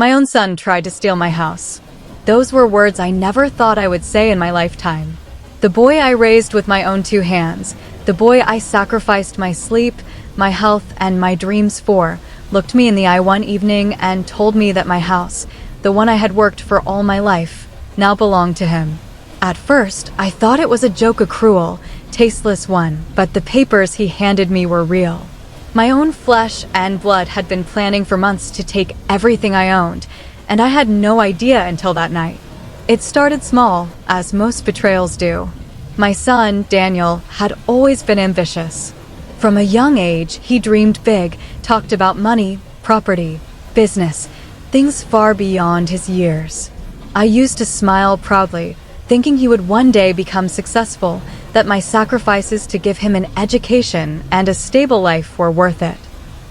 My own son tried to steal my house. Those were words I never thought I would say in my lifetime. The boy I raised with my own two hands, the boy I sacrificed my sleep, my health, and my dreams for, looked me in the eye one evening and told me that my house, the one I had worked for all my life, now belonged to him. At first, I thought it was a joke, a cruel, tasteless one, but the papers he handed me were real. My own flesh and blood had been planning for months to take everything I owned, and I had no idea until that night. It started small, as most betrayals do. My son, Daniel, had always been ambitious. From a young age, he dreamed big, talked about money, property, business, things far beyond his years. I used to smile proudly, thinking he would one day become successful, that my sacrifices to give him an education and a stable life were worth it.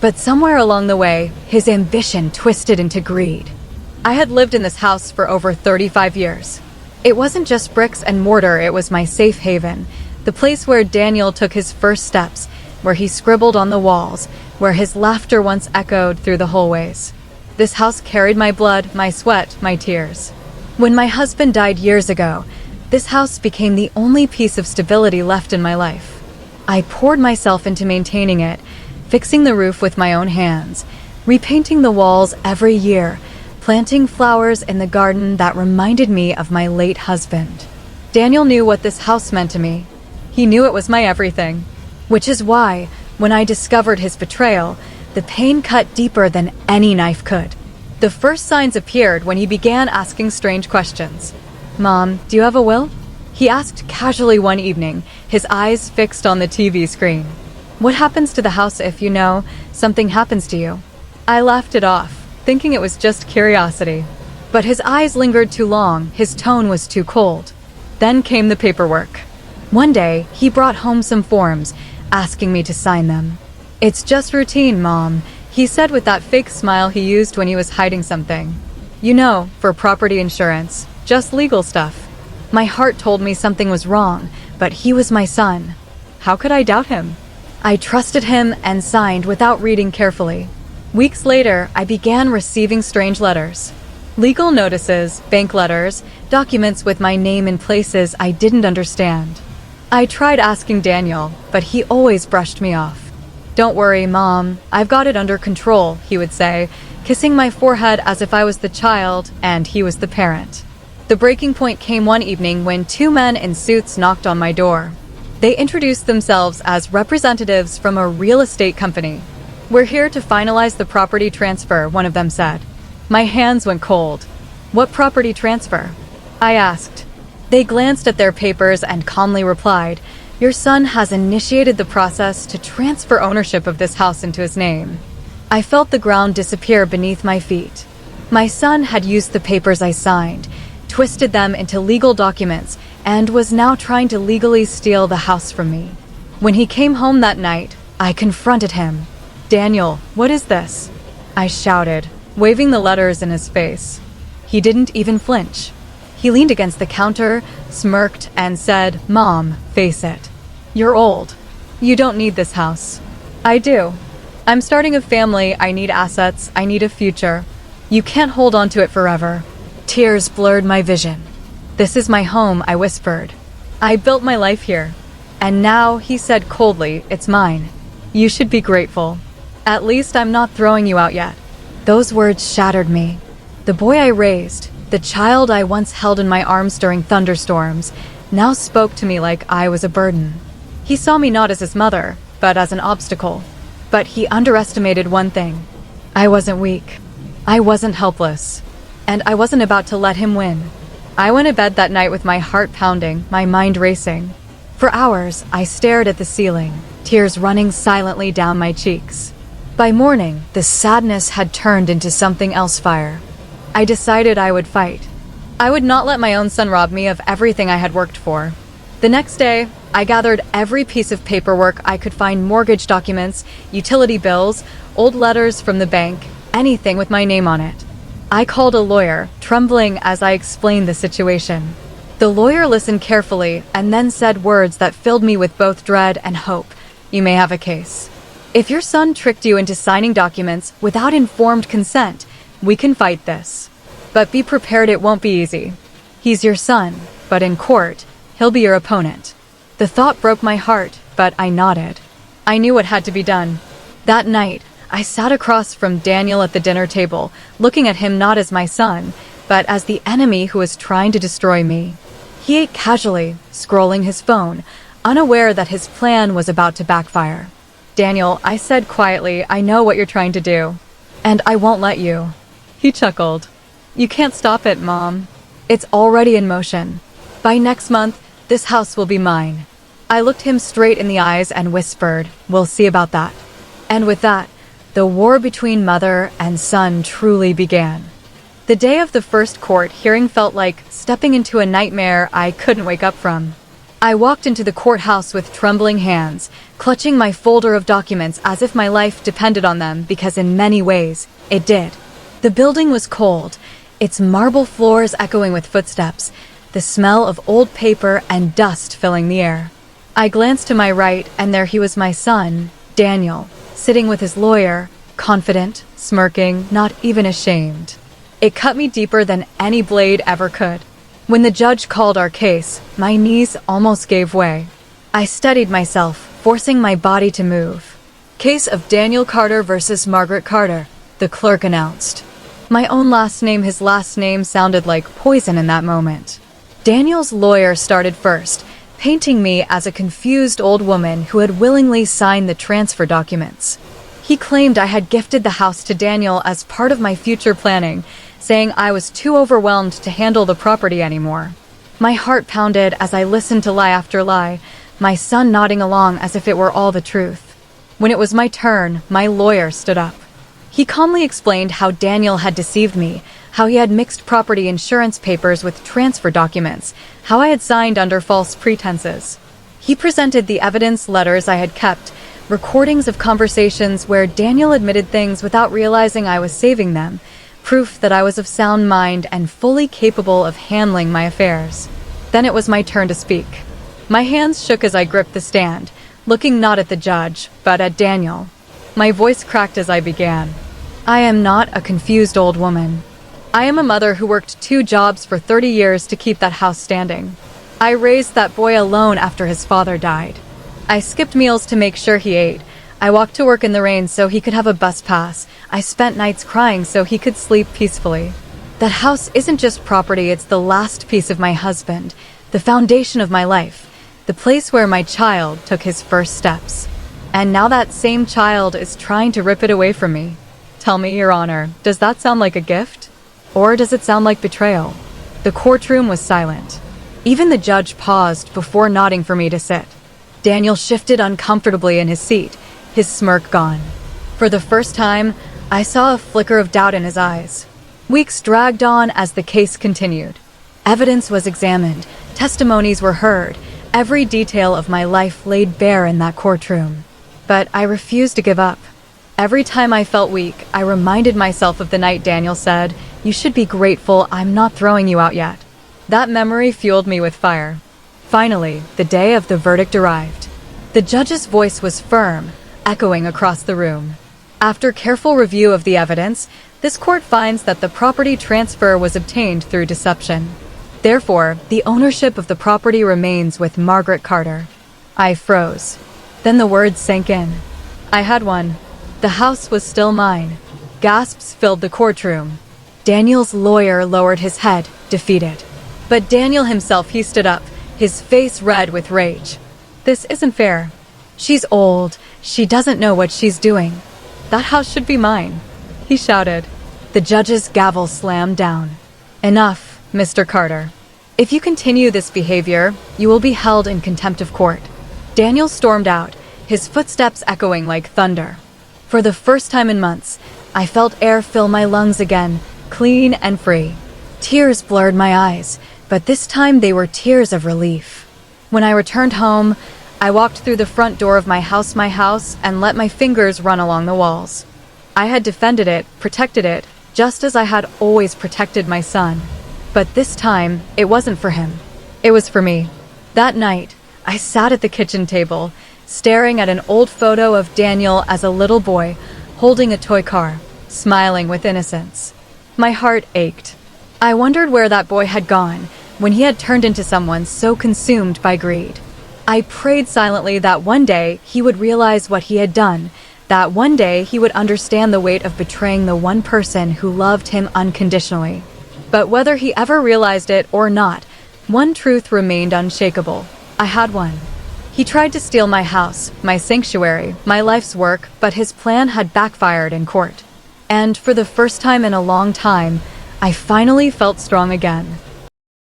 But somewhere along the way, his ambition twisted into greed. I had lived in this house for over 35 years. It wasn't just bricks and mortar, it was my safe haven, the place where Daniel took his first steps, where he scribbled on the walls, where his laughter once echoed through the hallways. This house carried my blood, my sweat, my tears. When my husband died years ago, this house became the only piece of stability left in my life. I poured myself into maintaining it, fixing the roof with my own hands, repainting the walls every year, planting flowers in the garden that reminded me of my late husband. Daniel knew what this house meant to me. He knew it was my everything. Which is why, when I discovered his betrayal, the pain cut deeper than any knife could. The first signs appeared when he began asking strange questions. "Mom, do you have a will?" He asked casually one evening, his eyes fixed on the TV screen. "What happens to the house if, something happens to you?" I laughed it off, thinking it was just curiosity. But his eyes lingered too long, his tone was too cold. Then came the paperwork. One day, he brought home some forms, asking me to sign them. "It's just routine, Mom," he said with that fake smile he used when he was hiding something. For property insurance, just legal stuff. My heart told me something was wrong, but he was my son. How could I doubt him? I trusted him and signed without reading carefully. Weeks later, I began receiving strange letters. Legal notices, bank letters, documents with my name in places I didn't understand. I tried asking Daniel, but he always brushed me off. "Don't worry, Mom, I've got it under control," he would say, kissing my forehead as if I was the child and he was the parent. The breaking point came one evening when two men in suits knocked on my door. They introduced themselves as representatives from a real estate company. "We're here to finalize the property transfer," one of them said. My hands went cold. "What property transfer?" I asked. They glanced at their papers and calmly replied, "Your son has initiated the process to transfer ownership of this house into his name." I felt the ground disappear beneath my feet. My son had used the papers I signed, twisted them into legal documents, and was now trying to legally steal the house from me. When he came home that night, I confronted him. "Daniel, what is this?" I shouted, waving the letters in his face. He didn't even flinch. He leaned against the counter, smirked, and said, "Mom, face it. You're old. You don't need this house." "I do. I'm starting a family, I need assets, I need a future. You can't hold on to it forever." Tears blurred my vision. "This is my home," I whispered. "I built my life here." "And now," he said coldly, "it's mine. You should be grateful. At least I'm not throwing you out yet." Those words shattered me. The boy I raised, the child I once held in my arms during thunderstorms, now spoke to me like I was a burden. He saw me not as his mother, but as an obstacle. But he underestimated one thing. I wasn't weak. I wasn't helpless. And I wasn't about to let him win. I went to bed that night with my heart pounding, my mind racing. For hours, I stared at the ceiling, tears running silently down my cheeks. By morning, the sadness had turned into something else fire. I decided I would fight. I would not let my own son rob me of everything I had worked for. The next day, I gathered every piece of paperwork I could find: mortgage documents, utility bills, old letters from the bank, anything with my name on it. I called a lawyer, trembling as I explained the situation. The lawyer listened carefully and then said words that filled me with both dread and hope. "You may have a case. If your son tricked you into signing documents without informed consent, We can fight this. But be prepared, it won't be easy. He's your son, but in court, he'll be your opponent. The thought broke my heart, but I nodded. I knew what had to be done. That night, I sat across from Daniel at the dinner table, looking at him not as my son, but as the enemy who was trying to destroy me. He ate casually, scrolling his phone, unaware that his plan was about to backfire. Daniel, I said quietly, I know what you're trying to do. And I won't let you. He chuckled. You can't stop it, Mom. It's already in motion. By next month, this house will be mine. I looked him straight in the eyes and whispered, we'll see about that. And with that, the war between mother and son truly began. The day of the first court hearing felt like stepping into a nightmare I couldn't wake up from. I walked into the courthouse with trembling hands, clutching my folder of documents as if my life depended on them, because in many ways, it did. The building was cold, its marble floors echoing with footsteps, the smell of old paper and dust filling the air. I glanced to my right, and there he was, my son, Daniel, sitting with his lawyer, confident, smirking, not even ashamed. It cut me deeper than any blade ever could. When the judge called our case, my knees almost gave way. I steadied myself, forcing my body to move. Case of Daniel Carter versus Margaret Carter, the clerk announced. My own last name, his last name sounded like poison in that moment. Daniel's lawyer started first, painting me as a confused old woman who had willingly signed the transfer documents. He claimed I had gifted the house to Daniel as part of my future planning, saying I was too overwhelmed to handle the property anymore. My heart pounded as I listened to lie after lie, my son nodding along as if it were all the truth. When it was my turn, my lawyer stood up. He calmly explained how Daniel had deceived me, how he had mixed property insurance papers with transfer documents, how I had signed under false pretenses. He presented the evidence letters I had kept, recordings of conversations where Daniel admitted things without realizing I was saving them, proof that I was of sound mind and fully capable of handling my affairs. Then it was my turn to speak. My hands shook as I gripped the stand, looking not at the judge, but at Daniel. My voice cracked as I began. I am not a confused old woman. I am a mother who worked 2 jobs for 30 years to keep that house standing. I raised that boy alone after his father died. I skipped meals to make sure he ate. I walked to work in the rain so he could have a bus pass. I spent nights crying so he could sleep peacefully. That house isn't just property, it's the last piece of my husband, the foundation of my life, the place where my child took his first steps. And now that same child is trying to rip it away from me. Tell me, Your Honor, does that sound like a gift? Or does it sound like betrayal? The courtroom was silent. Even the judge paused before nodding for me to sit. Daniel shifted uncomfortably in his seat, his smirk gone. For the first time, I saw a flicker of doubt in his eyes. Weeks dragged on as the case continued. Evidence was examined, testimonies were heard, every detail of my life laid bare in that courtroom. But I refused to give up. Every time I felt weak, I reminded myself of the night Daniel said, "You should be grateful I'm not throwing you out yet." That memory fueled me with fire. Finally, the day of the verdict arrived. The judge's voice was firm, echoing across the room. After careful review of the evidence, this court finds that the property transfer was obtained through deception. Therefore, the ownership of the property remains with Margaret Carter. I froze. Then the words sank in. I had won. The house was still mine. Gasps filled the courtroom. Daniel's lawyer lowered his head, defeated. But Daniel himself, he stood up, his face red with rage. This isn't fair. She's old. She doesn't know what she's doing. That house should be mine, he shouted. The judge's gavel slammed down. Enough, Mr. Carter. If you continue this behavior, you will be held in contempt of court. Daniel stormed out, his footsteps echoing like thunder. For the first time in months, I felt air fill my lungs again, clean and free. Tears blurred my eyes, but this time they were tears of relief. When I returned home, I walked through the front door of my house, and let my fingers run along the walls. I had defended it, protected it, just as I had always protected my son. But this time, it wasn't for him. It was for me. That night, I sat at the kitchen table, staring at an old photo of Daniel as a little boy, holding a toy car, smiling with innocence. My heart ached. I wondered where that boy had gone when he had turned into someone so consumed by greed. I prayed silently that one day he would realize what he had done, that one day he would understand the weight of betraying the one person who loved him unconditionally. But whether he ever realized it or not, one truth remained unshakable. I had one. He tried to steal my house, my sanctuary, my life's work, but his plan had backfired in court. And for the first time in a long time, I finally felt strong again.